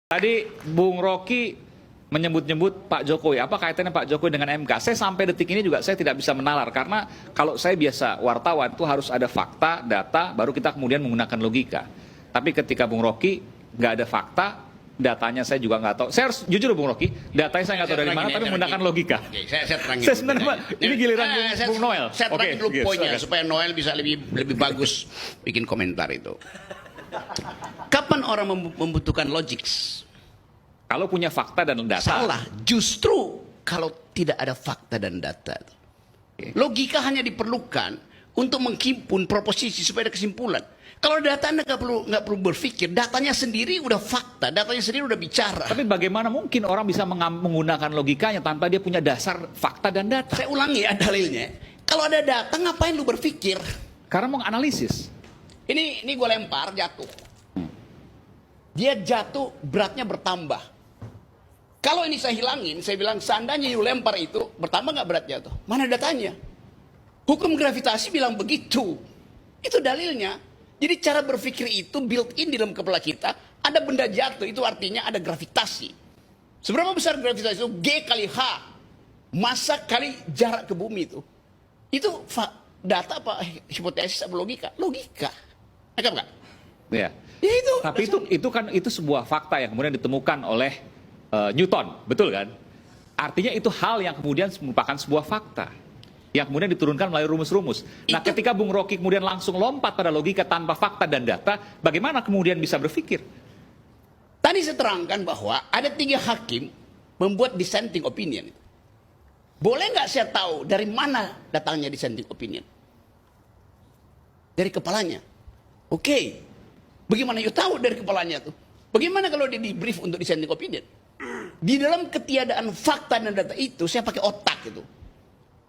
Tadi Bung Rocky menyebut-nyebut Pak Jokowi. Apa kaitannya Pak Jokowi dengan MK? Saya sampai detik ini juga saya tidak bisa menalar. Karena kalau saya biasa wartawan itu harus ada fakta, data, baru kita kemudian menggunakan logika. Tapi ketika Bung Rocky nggak ada fakta, datanya saya juga nggak tahu. Saya harus jujur Bung Rocky, datanya saya nggak tahu dari mana, tapi menggunakan logika. Oke, saya terangin. Saya sebenarnya ini giliran Bung Noel. Saya terangin dulu poinnya silakan. supaya Noel bisa lebih bagus bikin komentar itu. Kapan orang membutuhkan logik? Kalau punya fakta dan data. Salah. Justru kalau tidak ada fakta dan data. Logika hanya diperlukan untuk menghimpun proposisi supaya ada kesimpulan. Kalau data Anda nggak perlu berpikir, datanya sendiri udah fakta, datanya sendiri udah bicara. Tapi bagaimana mungkin orang bisa menggunakan logikanya tanpa dia punya dasar fakta dan data? Saya ulangi ya dalilnya. Kalau ada data ngapain lu berpikir? Karena mau analisis. Ini gue lempar jatuh. Dia jatuh beratnya bertambah. Kalau ini saya hilangin, saya bilang seandainya you lempar itu bertambah nggak berat jatuh? Mana datanya? Hukum gravitasi bilang begitu. Itu dalilnya. Jadi cara berpikir itu built in di dalam kepala kita. Ada benda jatuh itu artinya ada gravitasi. Seberapa besar gravitasi itu? G kali H. Masa kali jarak ke bumi itu. Itu data apa hipotesis apa logika? Logika. Agak enggak? Ya. Ya itu. Tapi itu sebuah fakta yang kemudian ditemukan oleh Newton, betul kan? Artinya itu hal yang kemudian merupakan sebuah fakta yang kemudian diturunkan melalui rumus-rumus. Nah, ketika Bung Rocky kemudian langsung lompat pada logika tanpa fakta dan data, bagaimana kemudian bisa berpikir? Tadi saya terangkan bahwa ada 3 hakim membuat dissenting opinion. Boleh nggak saya tahu dari mana datangnya dissenting opinion? Dari kepalanya. Oke. Bagaimana you tahu dari kepalanya tuh? Bagaimana kalau dia di brief untuk dissenting opinion? Di dalam ketiadaan fakta dan data itu saya pakai otak itu.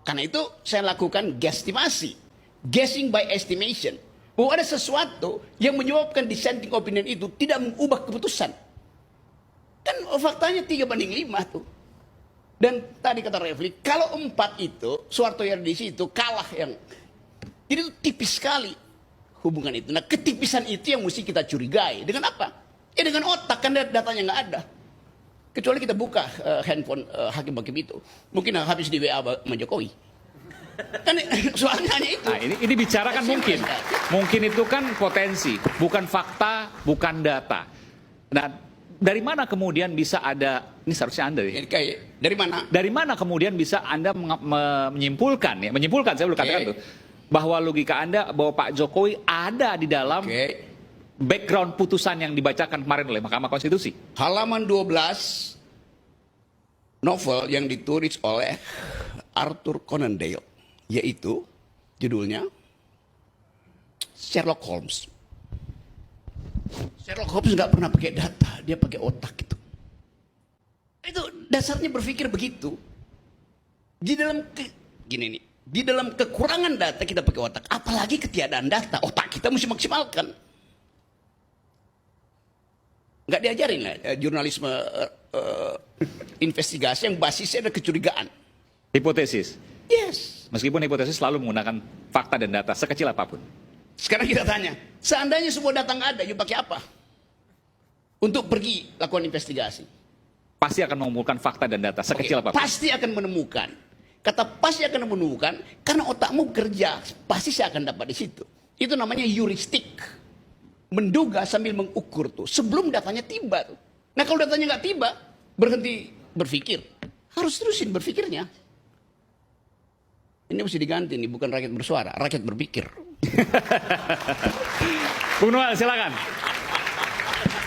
Karena itu saya lakukan guesstimasi. Guessing by estimation. Bahwa ada sesuatu yang menyebabkan dissenting opinion itu tidak mengubah keputusan. Kan faktanya 3/5 tuh. Dan tadi kata Refli, kalau 4 itu, Soeharto Yardisi itu kalah yang. Jadi itu tipis sekali hubungan itu. Nah ketipisan itu yang mesti kita curigai. Dengan apa? Ya dengan otak, kan datanya nggak ada. Kecuali kita buka handphone hakim-hakim itu. Mungkin habis di WA sama Jokowi. Kan soalnya itu. Nah, ini bicara kan mungkin. Mungkin itu kan potensi, bukan fakta, bukan data. Nah, dari mana kemudian bisa ada, ini seharusnya Anda ya? Dari mana? Dari mana kemudian bisa Anda menyimpulkan, ya? Menyimpulkan, saya belum katakan tuh. Bahwa logika Anda, bahwa Pak Jokowi ada di dalam background putusan yang dibacakan kemarin oleh Mahkamah Konstitusi. Halaman 12 novel yang ditulis oleh Arthur Conan Doyle, yaitu judulnya Sherlock Holmes. Sherlock Holmes nggak pernah pakai data, dia pakai otak itu. Itu dasarnya berpikir begitu. Di dalam gini nih, di dalam kekurangan data kita pakai otak, apalagi ketiadaan data, otak kita mesti maksimalkan. Nggak diajarin lah jurnalisme investigasi yang basisnya ada kecurigaan. Hipotesis. Yes. Meskipun hipotesis selalu menggunakan fakta dan data sekecil apapun. Sekarang kita tanya, seandainya semua data nggak ada, you pakai apa? Untuk pergi lakukan investigasi. Pasti akan mengumpulkan fakta dan data sekecil apapun. Pasti akan menemukan. Kata pasti akan menemukan, karena otakmu bekerja, pasti saya akan dapat di situ. Itu namanya heuristik. Menduga sambil mengukur tuh sebelum datanya tiba tuh. Nah kalau datanya nggak tiba, berhenti berpikir, harus terusin berpikirnya. Ini mesti diganti nih, bukan rakyat bersuara, rakyat berpikir. Bung Noel silakan.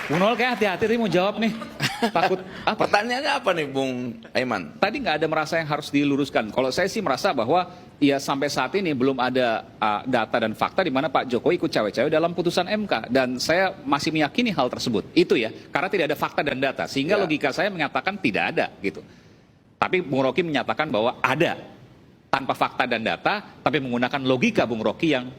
Bung Noel kayak hati-hati nih mau jawab nih. Takut apa? Pertanyaannya apa nih Bung Aiman? Tadi nggak ada merasa yang harus diluruskan. Kalau saya sih merasa bahwa ya sampai saat ini belum ada data dan fakta di mana Pak Jokowi ikut cawe-cawe dalam putusan MK. Dan saya masih meyakini hal tersebut. Itu ya, karena tidak ada fakta dan data. Sehingga logika saya mengatakan tidak ada gitu. Tapi Bung Rocky menyatakan bahwa ada. Tanpa fakta dan data, tapi menggunakan logika Bung Rocky yang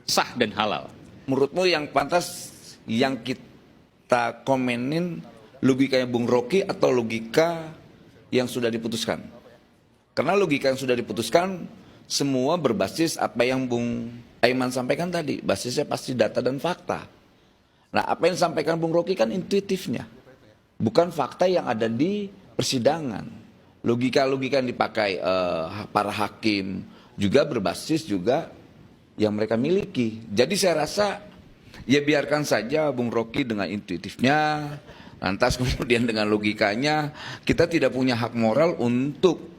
sah dan halal. Menurutmu yang pantas yang kita komenin logikanya Bung Rocky atau logika yang sudah diputuskan? Karena logika yang sudah diputuskan semua berbasis apa yang Bung Aiman sampaikan tadi. Basisnya pasti data dan fakta. Nah apa yang disampaikan Bung Rocky kan intuitifnya. bukan fakta yang ada di persidangan. Logika-logika yang dipakai para hakim juga berbasis juga yang mereka miliki. Jadi saya rasa ya biarkan saja Bung Rocky dengan intuitifnya, lantas kemudian dengan logikanya. Kita tidak punya hak moral untuk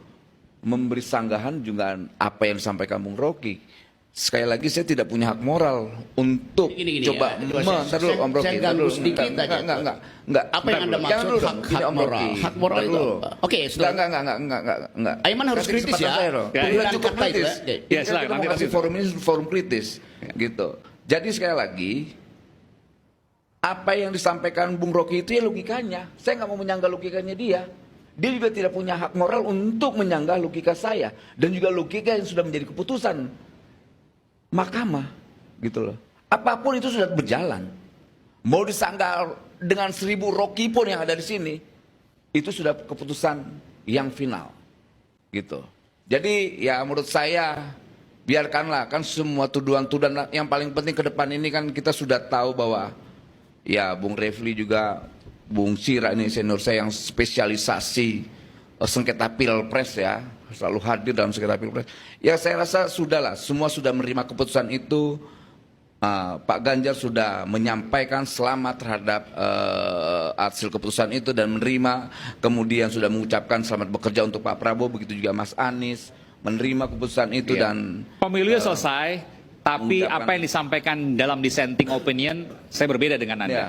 memberi sanggahan juga apa yang disampaikan Bung Rocky. Sekali lagi saya tidak punya hak moral untuk Gini, coba saya Om Rocky. saya ganggu sedikit aja. Enggak. Apa yang Anda maksud hak moral? Hak moral itu apa? Oke, Enggak. Aiman harus Kasih kritis kesempatan ya. saya, Ro. Ya, Bukan ya. cukup Kata itu, kritis. ya. Ya, silakan, Kita nanti mau kasih forum ini forum kritis gitu. Jadi sekali lagi apa yang disampaikan Bung Rocky itu ya logikanya. Saya nggak mau menyanggah logikanya dia. Dia juga tidak punya hak moral untuk menyanggah logika saya dan juga logika yang sudah menjadi keputusan mahkamah gitu loh. Apapun itu sudah berjalan. Mau disanggah dengan 1000 Rocky pun yang ada di sini, itu sudah keputusan yang final. Gitu. Jadi ya menurut saya biarkanlah, kan semua tuduhan-tuduhan. Yang paling penting ke depan ini kan kita sudah tahu bahwa ya Bung Refli juga, Bung Sira ini senior saya yang spesialisasi sengketa pilpres ya, selalu hadir dalam sengketa pilpres. Ya saya rasa sudahlah, semua sudah menerima keputusan itu. Pak Ganjar sudah menyampaikan selamat terhadap hasil keputusan itu dan menerima, kemudian sudah mengucapkan selamat bekerja untuk Pak Prabowo, begitu juga Mas Anies menerima keputusan itu dan Pemilu selesai, tapi mengucapkan- apa yang disampaikan dalam dissenting opinion, saya berbeda dengan Anda. Ya.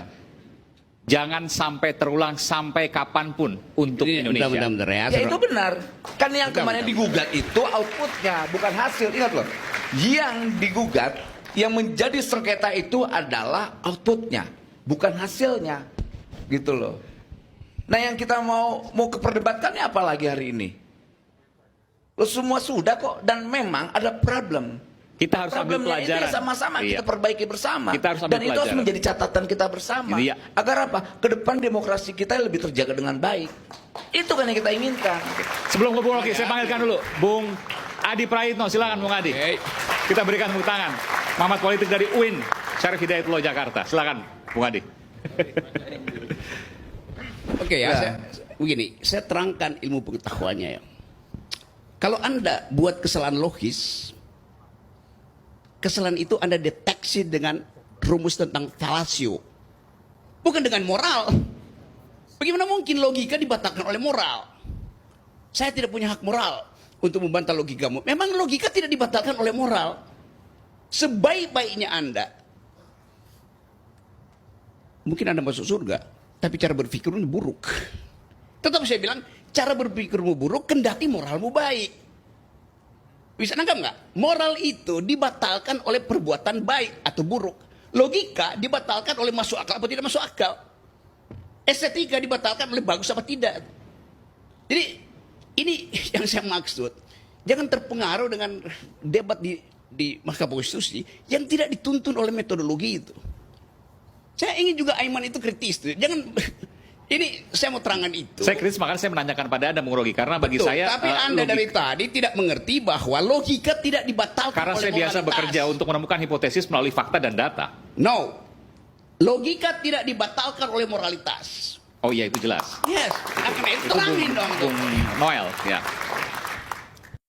Jangan sampai terulang sampai kapanpun untuk Ini Indonesia. benar-benar ya. Ya itu benar. Kan yang kemarin digugat itu outputnya, bukan hasil. Ingat loh. Yang digugat, yang menjadi sengketa itu adalah outputnya, bukan hasilnya. Gitu loh. Nah yang kita mau keperdebatkannya apa lagi hari ini? Lo semua sudah kok, dan memang ada problem. Kita harus ambil Problemnya itu pelajaran. ya sama-sama Iya. kita perbaiki bersama. Kita harus ambil Dan itu harus pelajaran. menjadi catatan kita bersama. Iya. Agar apa? Ke depan demokrasi kita lebih terjaga dengan baik. Itu kan yang kita inginkan. Sebelum ke Bung Rocky, saya panggilkan dulu Bung Adi Praitno. Silakan Bung Adi. Kita berikan tepuk tangan. Pengamat politik dari UIN, Syarif Hidayatullah Jakarta. Silakan Bung Adi. Oke ya, begini, saya terangkan ilmu pengetahuannya ya. Kalau Anda buat kesalahan logis, kesalahan itu Anda deteksi dengan rumus tentang falasio. Bukan dengan moral. Bagaimana mungkin logika dibatalkan oleh moral? Saya tidak punya hak moral untuk membantah logikamu. Memang logika tidak dibatalkan oleh moral. Sebaik-baiknya Anda, mungkin Anda masuk surga, tapi cara berpikirmu buruk. Tetap saya bilang, cara berpikirmu buruk, kendati moralmu baik. Bisa nangkap nggak? Moral itu dibatalkan oleh perbuatan baik atau buruk. Logika dibatalkan oleh masuk akal atau tidak masuk akal. Estetika dibatalkan oleh bagus apa tidak. Jadi ini yang saya maksud. Jangan terpengaruh dengan debat di Mahkamah Konstitusi yang tidak dituntun oleh metodologi itu. Saya ingin juga Aiman itu kritis tuh. Jangan ini saya mau terangkan itu. Saya kritis, makanya saya menanyakan pada Anda Bung Rocky, karena bagi Betul, saya tapi Anda logika- dari tadi tidak mengerti bahwa logika tidak dibatalkan karena oleh saya biasa moralitas. bekerja untuk menemukan hipotesis melalui fakta dan data. No. Logika tidak dibatalkan oleh moralitas. Oh iya, itu jelas. Yes. Nah, karena itu terangin dong. Bung Noel, ya.